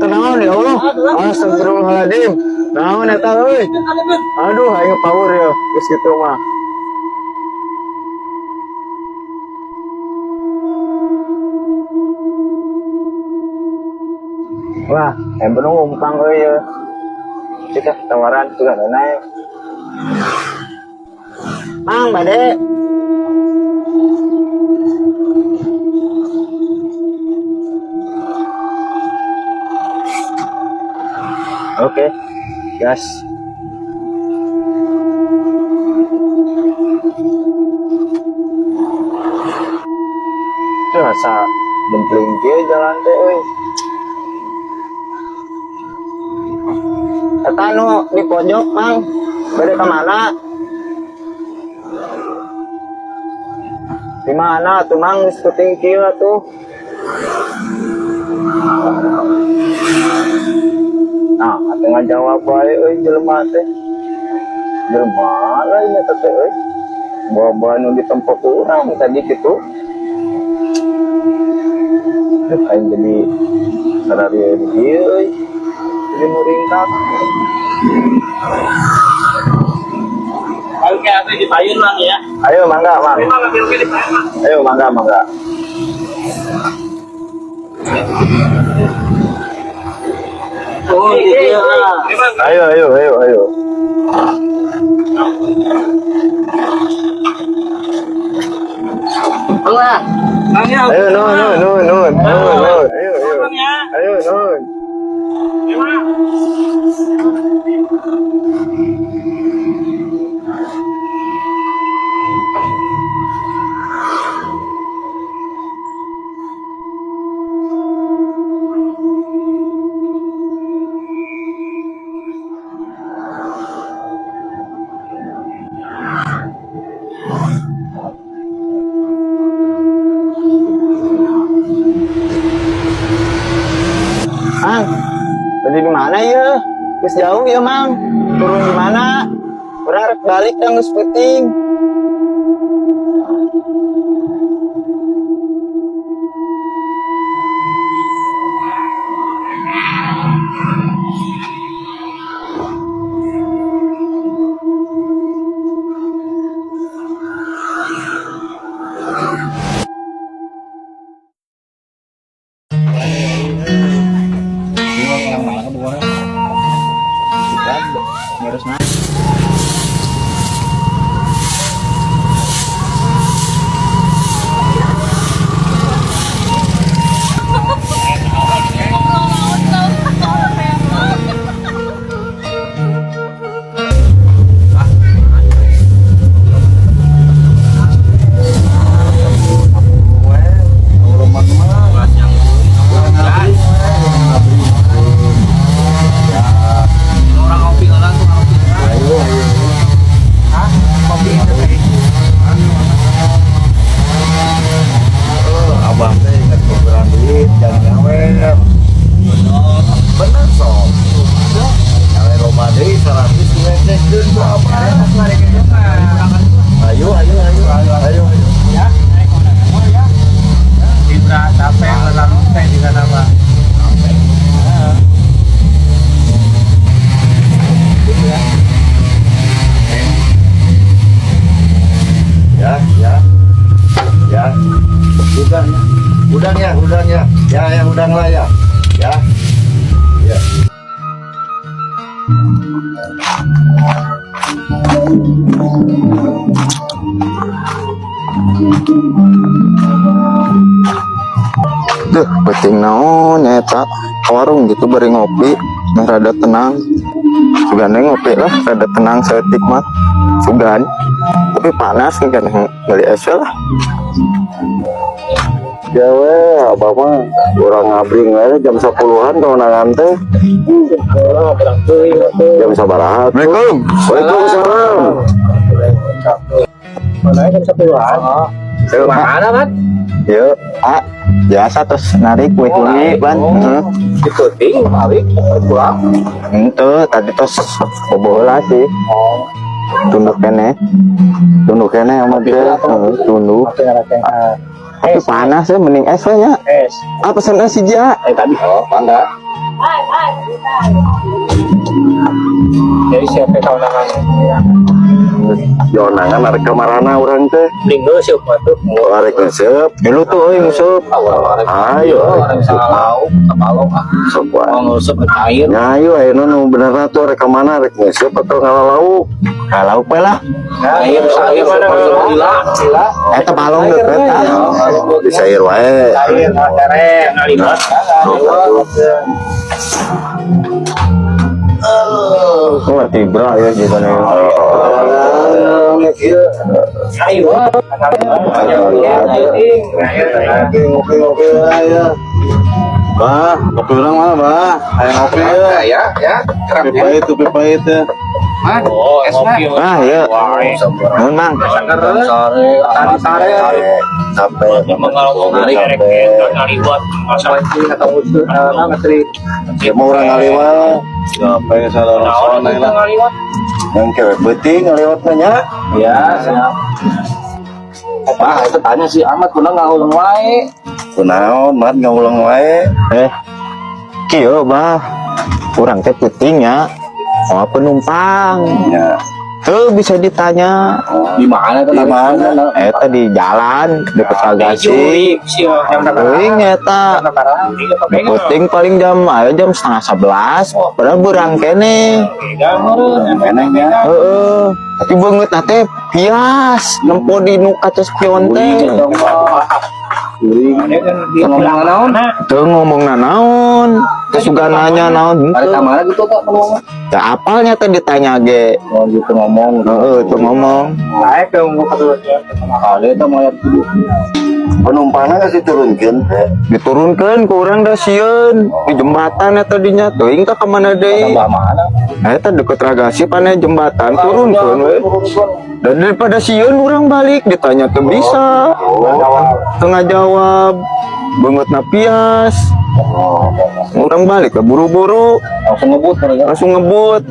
Eta naon ya Allah? Astagfirullahaladzim. Naon eta euy? Aduh, ayo power ya. Geus kitu mah. Wah, bener umpang euy ya. Cika tawaran juga naik. Mang, bade. Oke, gas. Tuh asa dempling ke jalan teh euy. Eta nu di pojok, Mang. Bade ka mana? Di mana tuh, Mang? Geus puting kieu atuh. Nah, atuh ngajawab bae euy jelema teh. Jelema lain eta teh euy. Bawa nu ditempo urang tadi kitu. Aing jadi sararia dieu euy. Jadi muringkak. Oke, apa dipayun Mang ya? Ayo mangga, Mang. Ayo mangga. Oh, gitu ya. Ayo. Allah. Ayo, nun. Ayo, nun. Mang, tadi di mana ya? Geus jauh ya, Mang. Turun di mana? Urang rek balik dan geus penting. Harus naik. Udang lah ya. Duh, penting naon nyata warung gitu bari ngopi yang rada tenang. Sugan ngopi lah rada tenang seetik mah. Sugan. Tapi panas kan ngali es lah. Ya weh, abah mah orang ngabring aja jam 10-an kalau nangan teh. Jam sabaraha. Assalamualaikum. Waalaikumsalam. Mana jam 10-an? Mana, Mat? Yuk, biasa terus narik kue kulit, Ban. Diputing, balik, pulang. Itu tadi terus bobola sih. Tunduk kene sama dia. Tunduk. Tapi panas ya, mending es nya. Es. Apa pesan es sih, Ja? Tadi, panda. Jadi siapa tahu nangan? Jonangan arek kamarana urang teh. Linggo siapa tuh? Arek ngesep. Dulu tuh euy nguseup. Ayo arek Tahu, kapalo ah. sok wae. Mau ngusep air. Nah, ayo ayeuna nu benerna tuh arek ka mana arek ngesep atau ngalauk? Ngalauk we lah. Air mana gila. Eta balong deukeut ah. Di sair wae. Air keren, ngalibat. Wah, tibra ya gimana ya. Ayo. Ngopi ya. Bah, kopi orang mana, Bah? Ayo ngopi ya. Kopi pahit, kopi pahit ya. Oh, ngopi. Ah, ya. Nuhun, Mang. Sare. Sampai Mengalung dari ngalibat. ya mau orang ngaliwat. Sampai salah soalnya lah. Yang cewek beuting ngaliwatnya nya. Ya, siap. Apa itu tanya si Ahmad kuna ngaulang wae. Kunaon, mat ngaulang wae. Kieu, Bah. Urang teh peuting ya. Oh, penumpang. Ya. Tuh bisa ditanya. Di mana tuh? Di mana? Eta di jalan dekat Sagasi. Teuing eta. Peuting paling jam 10:30. Padahal beurang kene. Heeh. Tapi beungeut na teh pias nempo di nu kaca spion teh. Ngomong naon? Tuh ngomong naon. Terus juga nanya naon Ada gitu. kamar gitu tak ngomong. Ya apalnya teh ditanya ge. Oh gitu ngomong. Heeh, tuh ngomong. Naik ke ngomong kedua. Ada itu mau lihat dulu. Penumpangnya nggak diturunkan diturunkan ke orang dah sieun di jembatan eta dinya teuing ka mana deui Tambah mana? eta deket Ragasi pane jembatan turunkeun we dan daripada sieun orang balik ditanya teu bisa tengah jawab beungeutna pias orang balik lah buru-buru langsung ngebut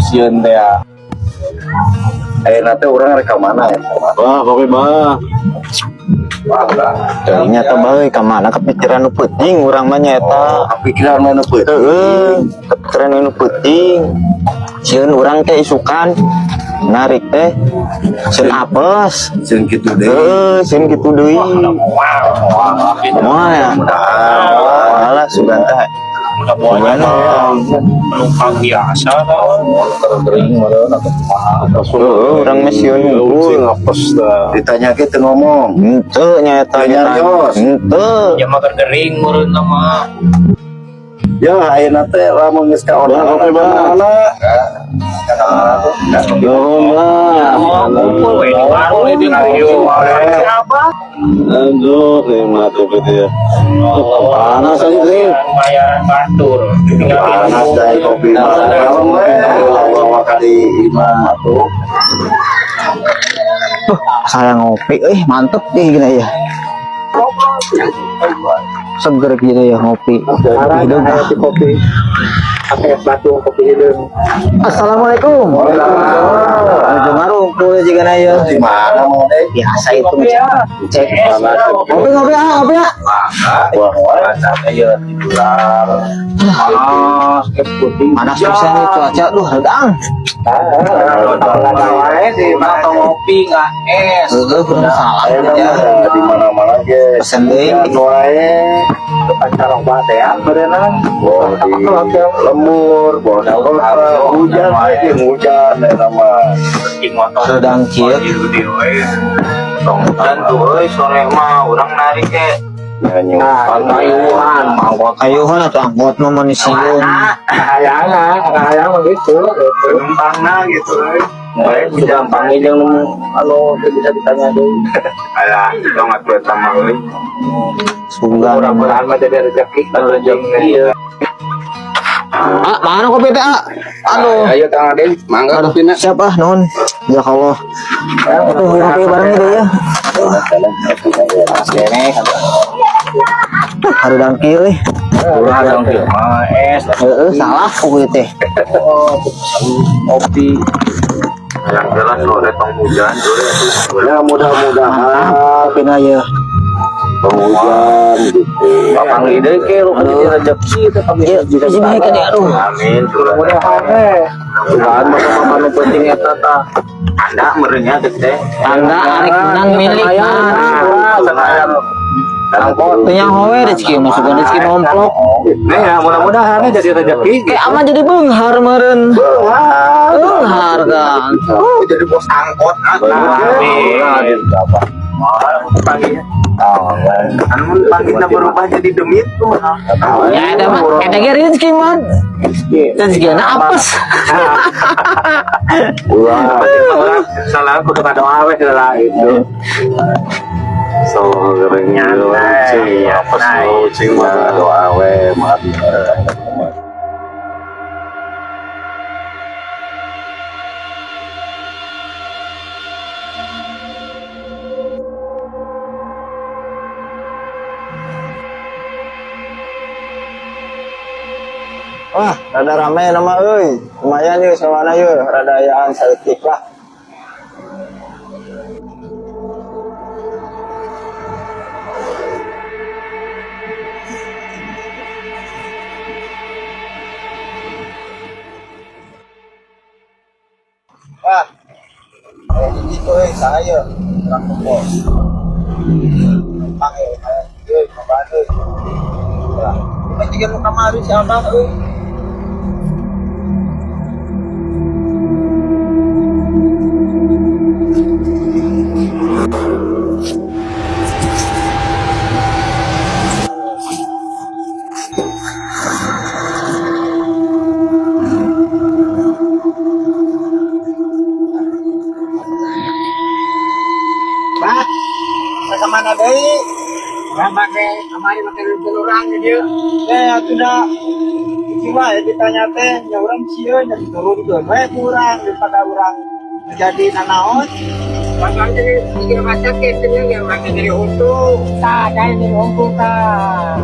Sieun teh ya. nanti orang rek mana ya kopi bah Tadinya teh bae ka mana kepikiran nu peuting urang mah nyaeta. Kepikiran nu peuting. Heeh, kepikiran nu peuting. Sieun urang teh isukan narik teh sieun apes. Sieun kitu deui. Heeh, sieun kitu deui. Moal ya. Alah sugan teh. Mudah-mudahan penumpang biasa kering orang mesion ngumpul ditanya kita ngomong ente nyata ente ya makan kering meureun mah ya ayeuna teh lamun geus ka orang kopi mana ngumpul we di warung we di radio apa aduh nikmat itu ya panas aja sih bayaran batur panas dari kopi malam bawa kali 5 tuh saya ngopi mantep deh gini ya seger gitu ya ngopi hidung kopi pakai es batu kopi hidung. Assalamualaikum. Waalaikumsalam. Ngumpul juga na ya. Di mana mau deh? Biasa itu cek. Ngopi ngopi ngopi ya. Wah, saya dijual. Es putih. Panas pisan nih cuaca duh redang. wae di mana ngopi enggak es. Bener salah ya. Di mana-mana ge. Pesen deui wae. Pacarong bate ya berenang Lemur, hujan lagi hujan nama sedang ciek dan tuh sore mah orang narik ke kayuhan mangkot kayuhan atau angkot mau manisiun ayang begitu penumpangnya gitu sudah panggil yang bisa ditanya dulu ayah kita ngatur sama lu sugan mudah-mudahan mah jadi rezeki iya mana kopi teh aduh ayo Kang Aden mangga kopinya siapa non ya Allah aduh kopi bareng itu ya ada dangkil es salah kopi teh kopi yang jelas lo datang hujan ya mudah-mudahan pina ya hujan gitu. Papang ide ke lu kan jadi rezeki itu kami bisa baik kan ya aduh. Amin. Mudah-mudahan Tuhan bapak-bapak nu penting eta tah. Anda merenya gede. Anda arek menang milik punya howe rezeki masukkan rezeki nomplok. Nih ya mudah-mudahan jadi rezeki. Kayak aman jadi beunghar meureun. Beunghar kan. Jadi bos angkot. Amin. Paginya. Anu paginya berubah jadi demit tuh. Ya ada mah, ada ge rezeki mah. Rezeki na apes. Salah kudu kadoa we heula itu. So gerenya lu cing apa cing mah doa we maaf. Wah, rada rame nama euy. Lumayan yeuh sawana yeuh, rada ayaan saeutik lah. Wah, gitu euy, saya urang kos. Pakai euy, kabar euy. Lah, juga nu kamari si Abah euy. Pak, ke mana deui? Pakai kamari pakai telurang dia. Atuh da. Iki mah ditanya teh, nya urang sieun nya turun we kurang daripada urang jadi nanaon. Bakal jadi mikir macam ke yang urang jadi untung. Tah, jadi untung tah.